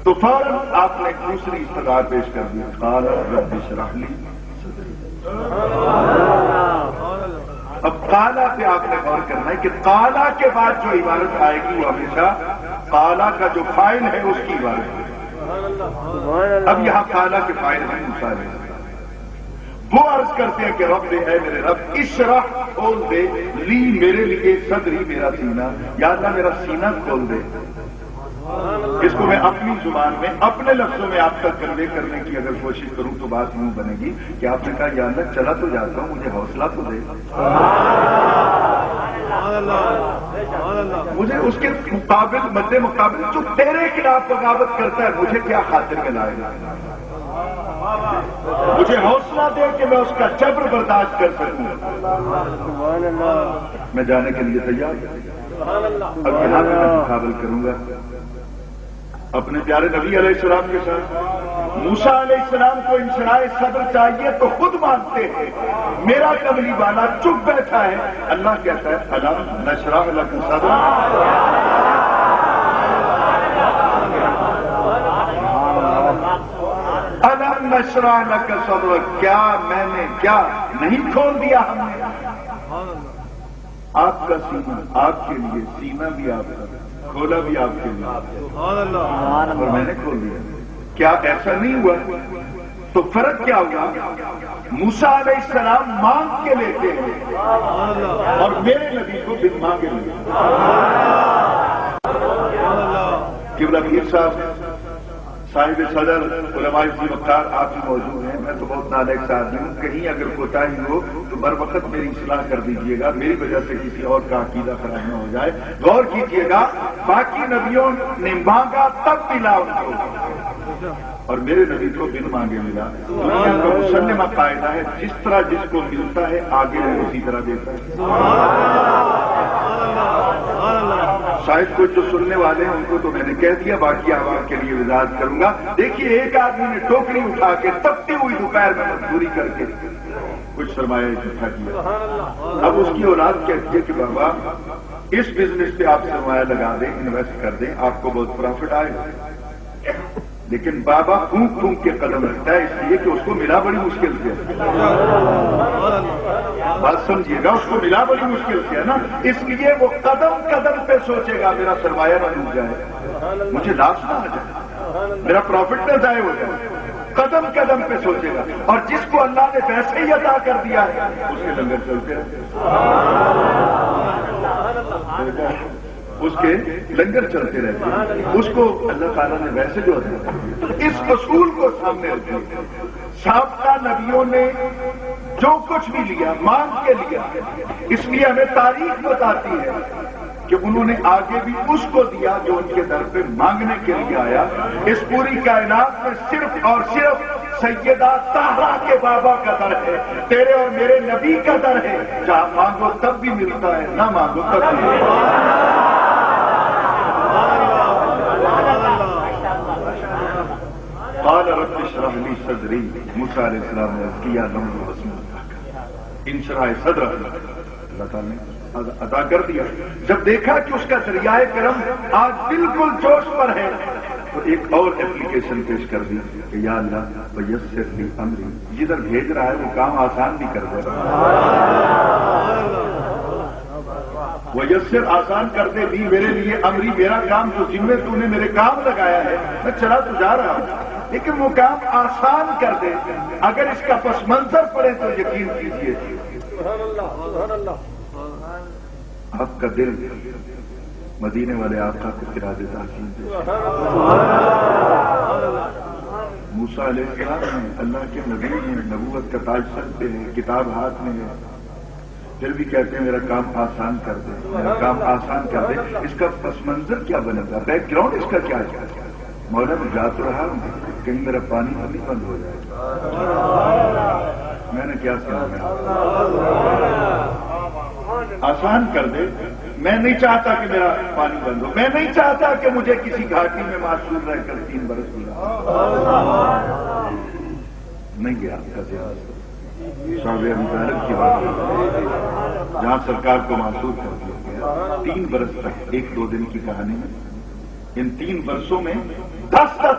تو فوراً آپ نے دوسری استدعا پیش کر دی، قال رب اشرح لی صدری۔ اب قالا پہ آپ نے غور کرنا ہے کہ قالا کے بعد جو عبارت آئے گی وہ ہمیشہ قالا کا جو فاعل ہے اس کی عبارت ہے۔ اب یہاں قالا کے فاعل ہیں موسیٰ علیہ السلام، وہ عرض کرتے ہیں کہ رب اے میرے رب اشرح کھول دے لی میرے لیے صدری میرا سینہ، یا اللہ میرا سینہ کھول دے۔ اس کو میں اپنی زبان میں اپنے لفظوں میں آپ تک کنوے کرنے کی اگر کوشش کروں تو بات یوں بنے گی کہ آپ نے کہا یا اللہ چلا تو جاتا ہوں مجھے حوصلہ تو دے، مجھے اس کے مقابل مد مقابل جو تیرے خلاف بغاوت کرتا ہے مجھے کیا خاطر میں لائے گا، مجھے حوصلہ دے کہ میں اس کا جبر برداشت کر سکوں۔ میں جانے کے لیے تیار ہوں۔ اب یہاں پہ میں مقابل کروں گا اپنے پیارے نبی علیہ السلام کے ساتھ۔ موسیٰ علیہ السلام کو انشراح صدر چاہیے تو خود مانتے ہیں، میرا کملی والا چپ بیٹھا ہے، اللہ کہتا ہے الم نشرح لک صدرک، الم نشرح لک صدرک، کیا میں نے کیا نہیں کھول دیا ہم نے آپ کا سینہ، آپ کے لیے سینہ بھی آپ کا کھولا بھی آپ کے لیے، اور میں نے کھول دیا، کیا ایسا نہیں ہوا؟ تو فرق کیا ہوا؟ موسیٰ علیہ السلام مانگ کے لیتے ہیں اور میرے نبی کو بن مانگے لیتے۔ قبلہ پیر صاحب صاحب صدر علماء وقار آپ ہی موجود ہیں، میں تو بہت نالائق سے آدمی ہوں، کہیں اگر کوتاہی ہو تو بر وقت میری اصلاح کر دیجیے گا، میری وجہ سے کسی اور کا عقیدہ خراب نہ ہو جائے۔ غور کیجیے گا، باقی نبیوں نے مانگا تب ملا ان کو، اور میرے نبی کو بن مانگے ملا۔ دنیا کا مسلمہ قاعدہ ہے جس طرح جس کو ملتا ہے آگے وہ اسی طرح دیتا ہے۔ شاید کچھ جو سننے والے ہیں ان کو تو میں نے کہہ دیا، باقی عوام کے لیے وضاحت کروں گا۔ دیکھیے ایک آدمی نے ٹوکری اٹھا کے تپتی ہوئی دوپہر میں مزدوری کر کے کچھ سرمایہ اکٹھا کیا، اب اس کی اولاد کہتی ہے کہ بابا اس بزنس پہ آپ سرمایہ لگا دیں، انویسٹ کر دیں، آپ کو بہت پروفٹ آئے گا، لیکن بابا پھونک پھونک کے قدم رکھتا ہے اس لیے کہ اس کو ملا بڑی مشکل سے، بات سمجھیے گا، اس کو ملا بڑی مشکل سے ہے نا، اس لیے وہ قدم قدم پہ سوچے گا میرا سرمایہ نہ ڈوب جائے، مجھے لاس نہ آ جائے، میرا پروفٹ نہ ضائع ہو جائے، قدم قدم پہ سوچے گا۔ اور جس کو اللہ نے ویسے ہی عطا کر دیا ہے اس کے لنگر چلتے رہتے، اس کے لنگر چلتے رہتے ہیں، اس کو اللہ تعالیٰ نے ویسے جو ہے اس اصول کو سامنے رکھے۔ سابقہ نبیوں نے جو کچھ بھی لیا مانگ کے لیا، اس لیے ہمیں تاریخ بتاتی ہے کہ انہوں نے آگے بھی اس کو دیا جو ان کے در پہ مانگنے کے لیے آیا۔ اس پوری کائنات میں صرف اور صرف سیدہ طاہرہ کے بابا کا در ہے، تیرے اور میرے نبی کا در ہے، جہاں مانگو تب بھی ملتا ہے، نہ مانگو تب بھی ملتا ہے۔ قال رب اشرح لی صدری، موسیٰ علیہ السلام نے کیا لمحہ بسم انشراح صدر اللہ تعالیٰ نے عطا کر دیا۔ جب دیکھا کہ اس کا دریائے کرم آج بالکل جوش پر ہے تو ایک اور اپلیکیشن پیش کر دی کہ یا اللہ ویسر لی امری، جدھر بھیج رہا ہے وہ کام آسان بھی کر دے، ویسر آسان کر دے لی میرے لیے امری، میرا کام جو ذمہ تو نے میرے کام لگایا ہے، میں چلا تو جا رہا ہوں لیکن وہ کام آسان کر دے، اگر اس کا پس منظر پڑے تو یقین کیجیے آپ کا دل مدینے والے آقا کو خراج تحسین دے۔ موسیٰ علیہ السلام نے اللہ کے نبی نے نبوت کا تاج سر پہ ہے، کتاب ہاتھ میں ہے، پھر بھی کہتے ہیں میرا کام آسان کر دے، میرا کام آسان کر دے۔ اس کا پس منظر کیا بنے گا، بیک گراؤنڈ اس کا کیا ہے؟ مولا میں جا تو رہا ہوں کہیں میرا پانی ابھی بند ہو جائے، میں نے کیا سنا، آسان کر دے، میں نہیں چاہتا کہ میرا پانی بند ہو، میں نہیں چاہتا کہ مجھے کسی گھاٹی میں معصور رہ کر 3 برس گزارا، نہیں گیا صاحب ابی طالب کی بات جہاں سرکار کو معصور کر دیا گیا 3 برس تک، 1-2 دن کی کہانی میں، ان 3 برسوں میں 10-10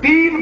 3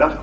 10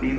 3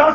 10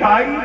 2.5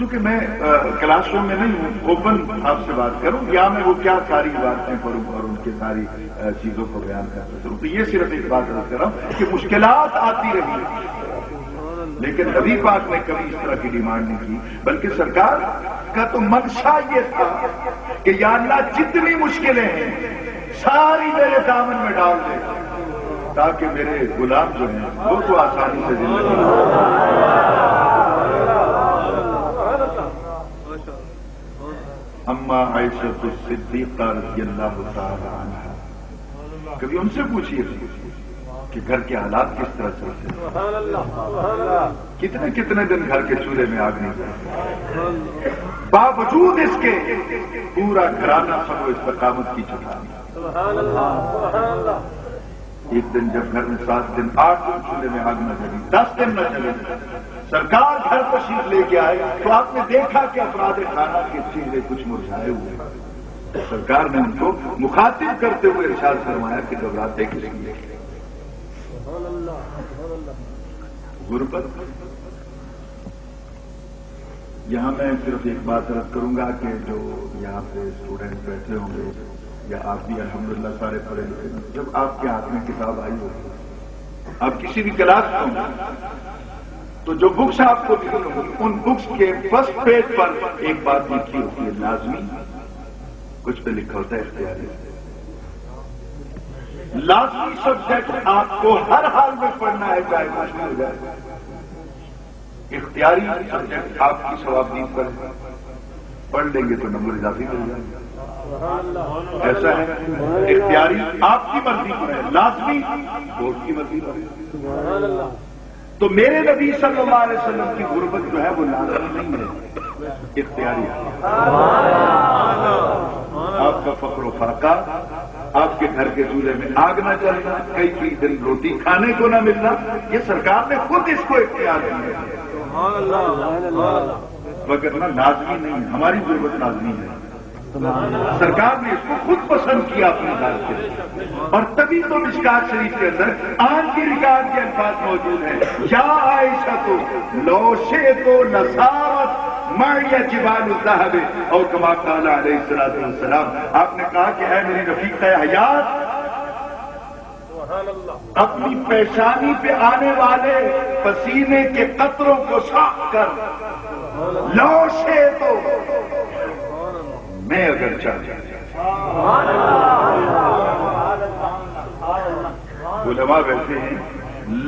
چونکہ میں کلاس روم میں نہیں ہوں، اوپن آپ سے بات کروں یا میں وہ کیا ساری باتیں کروں اور ان کی ساری چیزوں کو بیان کرتا چلوں، تو یہ صرف ایک بات عرض کر رہا ہوں کہ مشکلات آتی رہی، لیکن نبی پاک نے کبھی اس طرح کی ڈیمانڈ نہیں کی، بلکہ سرکار کا تو منشا یہ تھا کہ یا اللہ جتنی مشکلیں ہیں ساری میرے دامن میں ڈال دے تاکہ میرے غلام جو ہیں وہ تو آسانی سے زندگی اما عائشہ الصدیقہ رضی اللہ تعالی عنہا، کبھی ان سے پوچھیے کہ گھر کے حالات کس طرح چلتے ہیں، کتنے کتنے دن گھر کے چولہے میں آگ نہیں جاتی، باوجود اس کے پورا گھرانہ سب و استقامت کی چٹان۔ ایک دن جب گھر میں 7 دن 8 دن چولہے میں آگ نہ چلی، 10 دن نہ چلے، سرکار گھر تشریف لے کے آئے تو آپ نے دیکھا کہ افراد خانہ کے چہرے کچھ مرجھائے ہوئے، سرکار نے ان کو مخاطب کرتے ہوئے ارشاد فرمایا کہ گھبراتے کس لیے؟ غربت۔ یہاں میں صرف ایک بات عرض کروں گا کہ جو یہاں پہ اسٹوڈنٹ بیٹھے ہوں گے یا آپ بھی الحمدللہ سارے پڑھے لکھے، جب آپ کے ہاتھ میں کتاب آئی ہوگی، آپ کسی بھی کلاس میں ہوں تو جو بکس آپ کو دکھیں گی ان بکس کے فرسٹ پیج پر ایک بات لکھی ہوتی ہے لازمی، کچھ پہ لکھا ہوتا ہے اختیاری۔ لازمی سبجیکٹ آپ کو ہر حال میں پڑھنا ہے چاہے کچھ بھی ہو جائے، اختیاری سبجیکٹ آپ کی ثوابدید پر پڑھ لیں گے تو نمبر اضافی مل جائے گا، ایسا ہے۔ اختیاری آپ کی مرضی پر ہے، لازمی بورڈ کی مرضی پر ہے۔ تو میرے نبی صلی اللہ علیہ وسلم کی غربت جو ہے وہ لازمی نہیں ہے، اختیاری ہے۔ آپ کا فقر و فاقہ، آپ کے گھر کے چولہے میں آگ نہ چلنا، کئی دن روٹی کھانے کو نہ ملنا، یہ سرکار نے خود اس کو اختیار کیا ہے، وگرنہ لازمی نہیں، ہماری ضرورت لازمی ہے، سرکار نے اس کو خود پسند کیا اپنی ذات کے، اور تبھی تو مشکات شریف کے اندر آج کی ریکارڈ کے الفاظ موجود ہیں، یا عائشہ تو لو شئت لصارت معی جبال الذهب، اور کما قال علیہ الصلوۃ والسلام، آپ نے کہا کہ اے میری رفیقہ حیات، اپنی پیشانی پہ آنے والے پسینے کے قطروں کو صاف کر، لو شئت میں اگر چاہتا، علماء بیٹھے ہیں،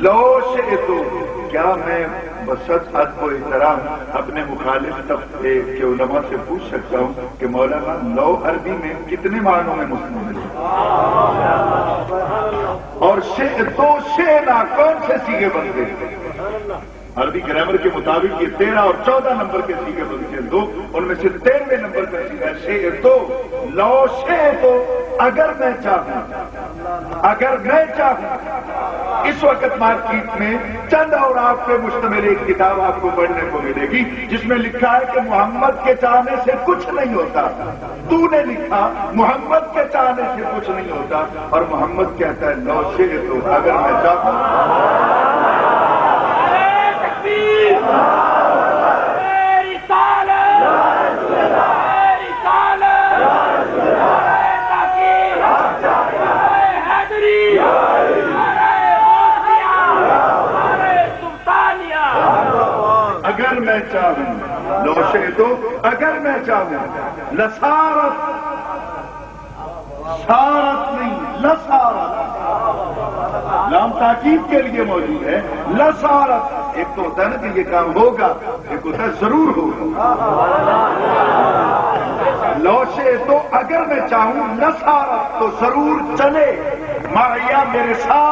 لو شئت، کیا میں بسط ادب و احترام اپنے مخالف طبقے کے علماء سے پوچھ سکتا ہوں کہ مولانا لو عربی میں کتنے معنوں میں مستعمل ہے، اور شئت شئنا کون سے سیغے بنتے ہیں؟ عربی گرامر کے مطابق یہ 13 اور 14 نمبر کے سیغے بنتے ہیں، دو ان میں سے 13ویں نمبر کا سیغہ شئت، لو شئت، اگر میں چاہوں، اگر میں چاہوں۔ اس وقت مارکیٹ میں چند اور آپ پہ مشتمل ایک کتاب آپ کو پڑھنے کو ملے گی جس میں لکھا ہے کہ محمد کے چاہنے سے کچھ نہیں ہوتا، تو نے لکھا محمد کے چاہنے سے کچھ نہیں ہوتا، اور محمد کہتا ہے لو شئت، اگر میں چاہوں۔ اگر میں چاہوں، لو شئت، اگر میں چاہوں، لصارت، سارت نہیں لصارت، لام تاکید کے لیے موجود ہے، لصارت، ایک تو ہوتا ہے نا کہ یہ کام ہوگا، ایک ہوتا ہے ضرور ہوگا، لو شئت، اگر میں چاہوں، لصارت، تو ضرور چلے، معیا میرے ساتھ۔